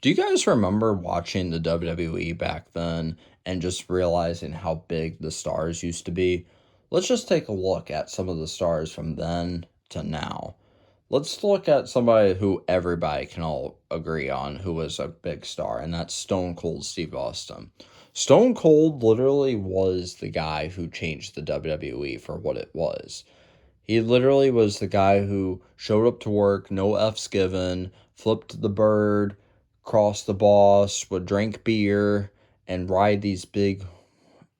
Do you guys remember watching the WWE back then and just realizing how big the stars used to be? Let's just take a look at some of the stars from then to now. Let's look at somebody who everybody can all agree on who was a big star, and that's Stone Cold Steve Austin. Stone Cold literally was the guy who changed the WWE for what it was. He literally was the guy who showed up to work, no F's given, flipped the bird, crossed the boss, would drink beer, and ride these big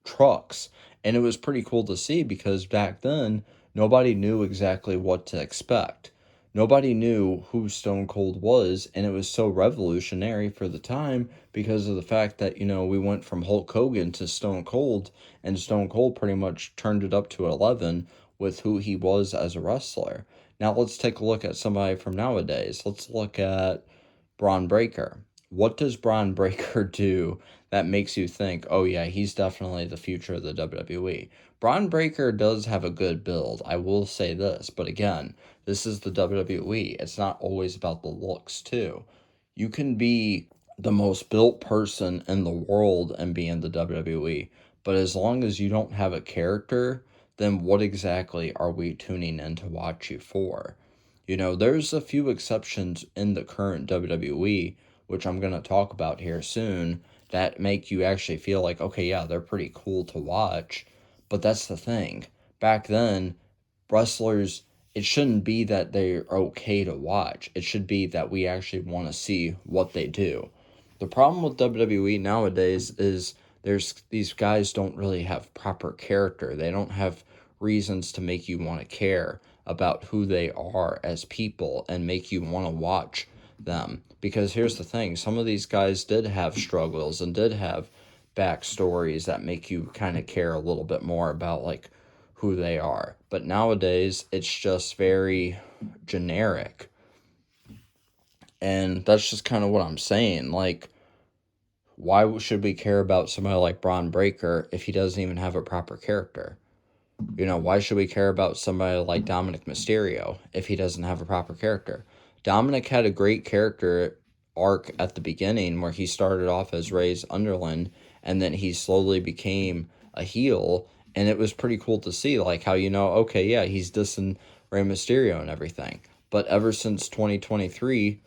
trucks. And it was pretty cool to see because back then, nobody knew exactly what to expect. Nobody knew who Stone Cold was, and it was so revolutionary for the time because of the fact that, we went from Hulk Hogan to Stone Cold, and Stone Cold pretty much turned it up to 11 with who he was as a wrestler. Now let's take a look at somebody from nowadays. Let's look at Braun Breaker. What does Braun Breaker do that makes you think, oh yeah, he's definitely the future of the WWE? Braun Breaker does have a good build, I will say this, but again, this is the WWE. It's not always about the looks, too. You can be the most built person in the world and be in the WWE, but as long as you don't have a character, then what exactly are we tuning in to watch you for? There's a few exceptions in the current WWE, which I'm going to talk about here soon, that make you actually feel like, okay, yeah, they're pretty cool to watch. But that's the thing. Back then, wrestlers, it shouldn't be that they're okay to watch. It should be that we actually want to see what they do. The problem with WWE nowadays is these guys don't really have proper character. They don't have reasons to make you want to care about who they are as people and make you want to watch them. Because here's the thing, some of these guys did have struggles and did have backstories that make you kind of care a little bit more about like who they are. But nowadays it's just very generic. And that's just kind of what I'm saying. Like, why should we care about somebody like Braun Breaker if he doesn't even have a proper character? Why should we care about somebody like Dominic Mysterio if he doesn't have a proper character? Dominic had a great character arc at the beginning where he started off as Ray's underling and then he slowly became a heel, and it was pretty cool to see like how okay, yeah, he's dissing Rey Mysterio and everything. But ever since 2023,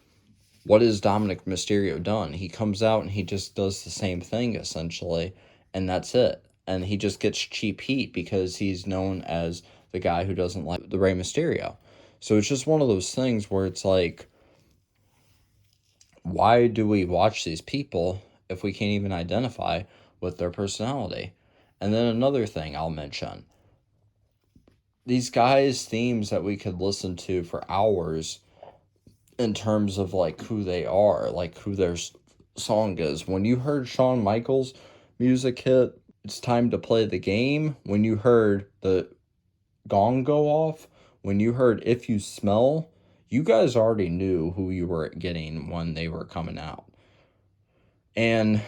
what has Dominic Mysterio done? He comes out and he just does the same thing essentially, and that's it. And he just gets cheap heat because he's known as the guy who doesn't like the Rey Mysterio. So it's just one of those things where it's like, why do we watch these people if we can't even identify with their personality? And then another thing I'll mention, these guys' themes that we could listen to for hours in terms of like who they are, like who their song is. When you heard Shawn Michaels' music hit, "It's Time to Play the Game," when you heard the gong go off, when you heard "If You Smell," you guys already knew who you were getting when they were coming out. And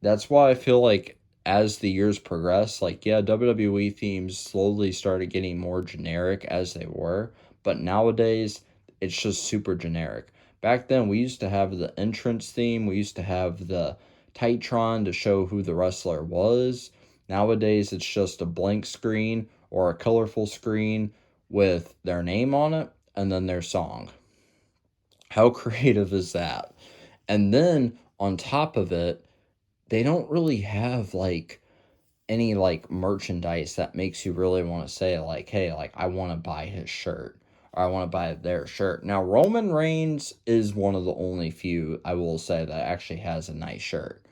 that's why I feel like as the years progress, like, yeah, WWE themes slowly started getting more generic as they were, but nowadays it's just super generic. Back then, we used to have the entrance theme, we used to have the Titron to show who the wrestler was. Nowadays, it's just a blank screen or a colorful screen with their name on it and then their song. How creative is that? And then on top of it, they don't really have like any like merchandise that makes you really want to say like, hey, like I want to buy his shirt or I want to buy their shirt. Now Roman Reigns is one of the only few I will say that actually has a nice shirt.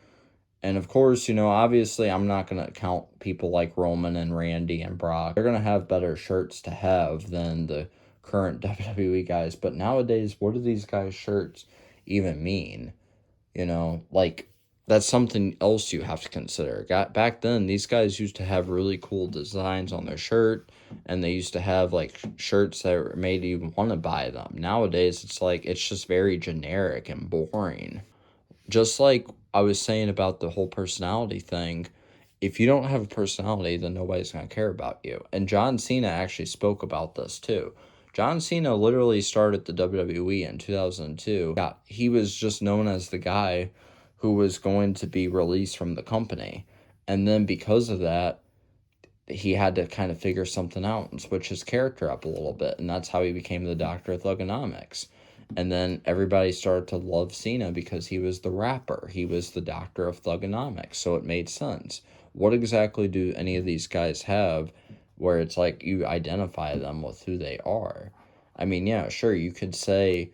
And of course, obviously I'm not going to count people like Roman and Randy and Brock. They're going to have better shirts to have than the current WWE guys, but nowadays what do these guys shirts even mean? Like that's something else you have to consider. Back then, these guys used to have really cool designs on their shirt, and they used to have like shirts that made you want to buy them. Nowadays, it's like it's just very generic and boring. Just like I was saying about the whole personality thing, if you don't have a personality, then nobody's going to care about you. And John Cena actually spoke about this too. John Cena literally started the WWE in 2002. Yeah, he was just known as the guy who was going to be released from the company. And then because of that, he had to kind of figure something out and switch his character up a little bit. And that's how he became the Doctor of Thugonomics. And then everybody started to love Cena because he was the rapper. He was the Doctor of Thugonomics. So it made sense. What exactly do any of these guys have where it's like you identify them with who they are? I mean, yeah, sure, you could say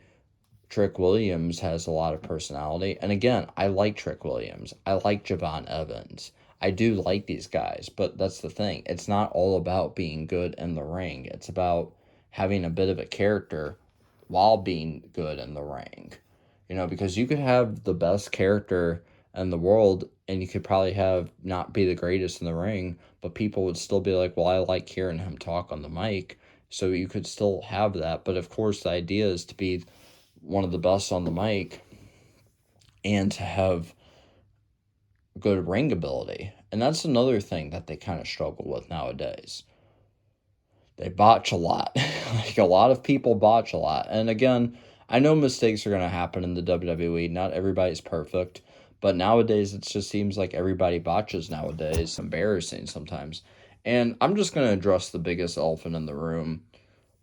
Trick Williams has a lot of personality. And again, I like Trick Williams. I like Javon Evans. I do like these guys, but that's the thing. It's not all about being good in the ring. It's about having a bit of a character while being good in the ring. Because you could have the best character in the world and you could probably have not be the greatest in the ring, but people would still be like, well, I like hearing him talk on the mic. So you could still have that. But of course, the idea is to be one of the best on the mic and to have good ring ability. And that's another thing that they kind of struggle with nowadays. They botch a lot. Like a lot of people botch a lot. And again, I know mistakes are going to happen in the WWE. Not everybody's perfect. But nowadays, it just seems like everybody botches nowadays. It's embarrassing sometimes. And I'm just going to address the biggest elephant in the room.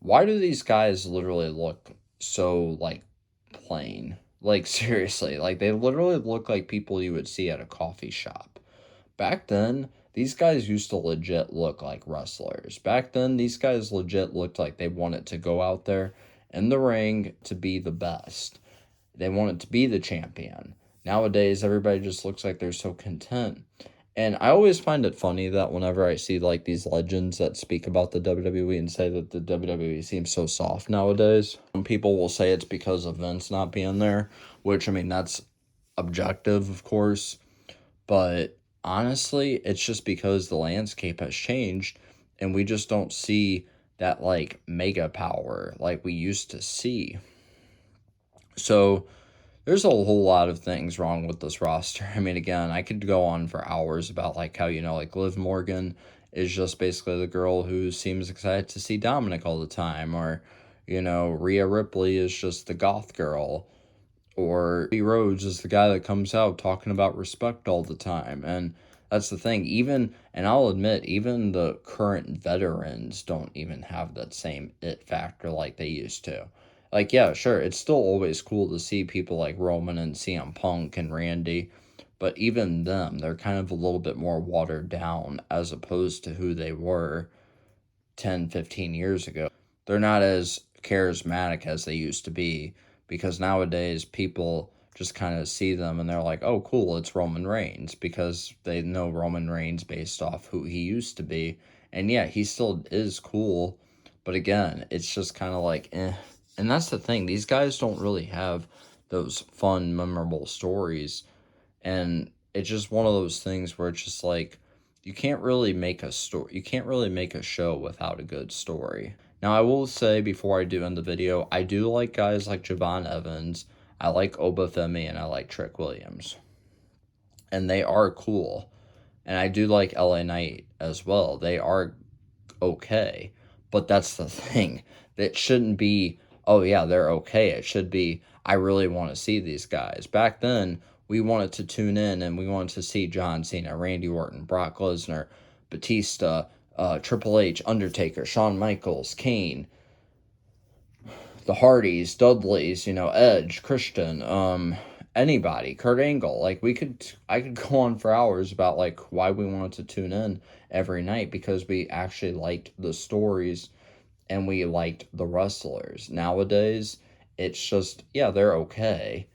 Why do these guys literally look so, like, plain? Like, seriously. Like, they literally look like people you would see at a coffee shop. Back then, these guys used to legit look like wrestlers. Back then, these guys legit looked like they wanted to go out there in the ring to be the best. They wanted to be the champion. Nowadays, everybody just looks like they're so content. And I always find it funny that whenever I see like these legends that speak about the WWE and say that the WWE seems so soft nowadays, some people will say it's because of Vince not being there, which I mean, that's objective, of course. But honestly, it's just because the landscape has changed and we just don't see that like mega power like we used to see. So there's a whole lot of things wrong with this roster. I mean, again, I could go on for hours about like how, like Liv Morgan is just basically the girl who seems excited to see Dominic all the time, or, Rhea Ripley is just the goth girl, or Cody Rhodes is the guy that comes out talking about respect all the time. And that's the thing. And I'll admit, even the current veterans don't even have that same it factor like they used to. Like, yeah, sure, it's still always cool to see people like Roman and CM Punk and Randy, but even them, they're kind of a little bit more watered down as opposed to who they were 10, 15 years ago. They're not as charismatic as they used to be because nowadays people just kind of see them and they're like, oh, cool, it's Roman Reigns, because they know Roman Reigns based off who he used to be. And yeah, he still is cool, but again, it's just kind of like, eh. And that's the thing, these guys don't really have those fun, memorable stories. And it's just one of those things where it's just like, you can't really make a story. You can't really make a show without a good story. Now, I will say before I do end the video, I do like guys like Javon Evans. I like Obafemi and I like Trick Williams. And they are cool. And I do like LA Knight as well. They are okay. But that's the thing. It shouldn't be, oh yeah, they're okay. It should be, I really want to see these guys. Back then, we wanted to tune in and we wanted to see John Cena, Randy Orton, Brock Lesnar, Batista, Triple H, Undertaker, Shawn Michaels, Kane, the Hardys, Dudleys, Edge, Christian, anybody, Kurt Angle. Like I could go on for hours about like why we wanted to tune in every night, because we actually liked the stories and we liked the wrestlers. Nowadays, it's just, yeah, they're okay.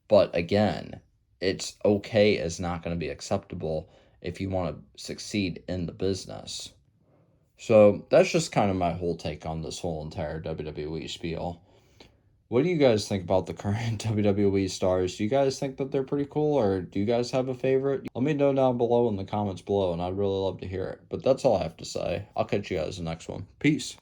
But again, it's okay is not going to be acceptable if you want to succeed in the business. So that's just kind of my whole take on this whole entire WWE spiel. What do you guys think about the current WWE stars? Do you guys think that they're pretty cool, or do you guys have a favorite? Let me know down below in the comments below, and I'd really love to hear it. But that's all I have to say. I'll catch you guys in the next one. Peace.